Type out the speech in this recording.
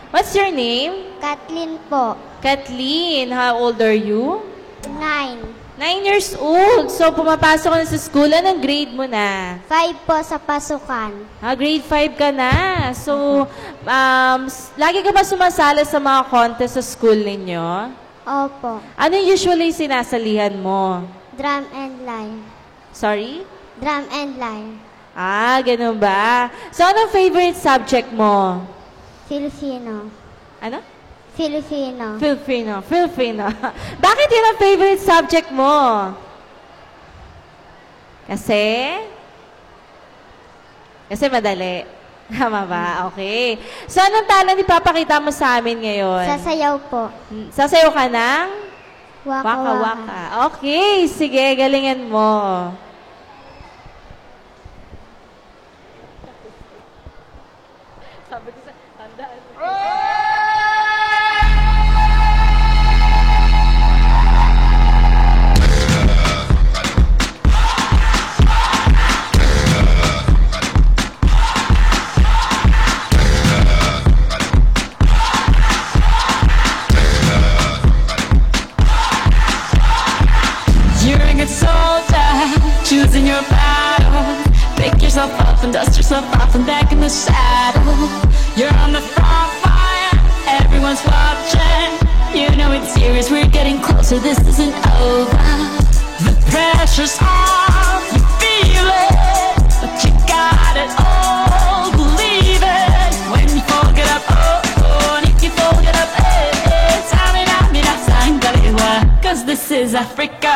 What's your name? Kathleen po. Kathleen. How old are you? 9. 9 years old. So, pumapasok ka na sa school. Anong grade mo na? 5 po sa pasukan. Grade 5 ka na. So, lagi ka ba sumasala sa mga contest sa school ninyo? Opo. Ano usually sinasalihan mo? Drum and line. Sorry? Drum and line. Ganun ba? So, anong favorite subject mo? Filipino. Ano? Filipino. Filipino. Bakit yun ang favorite subject mo? Kasi? Kasi madali. Tama ba? Okay. So, anong talent ipapakita mo sa amin ngayon? Sasayaw po. Sasayaw ka ng? Waka-waka. Waka-waka. Okay, sige, galingan mo. Sabi ko sa tandaan. You're a good soldier, choosing your battle. Pick yourself up and dust yourself off and back in the saddle. You're on the front line, everyone's watching. You know it's serious, we're getting closer, this isn't over. The pressure's on, you feel it, but you got it all, believe it. When you fall, get up, and if you fall, get up, Cause this is Africa.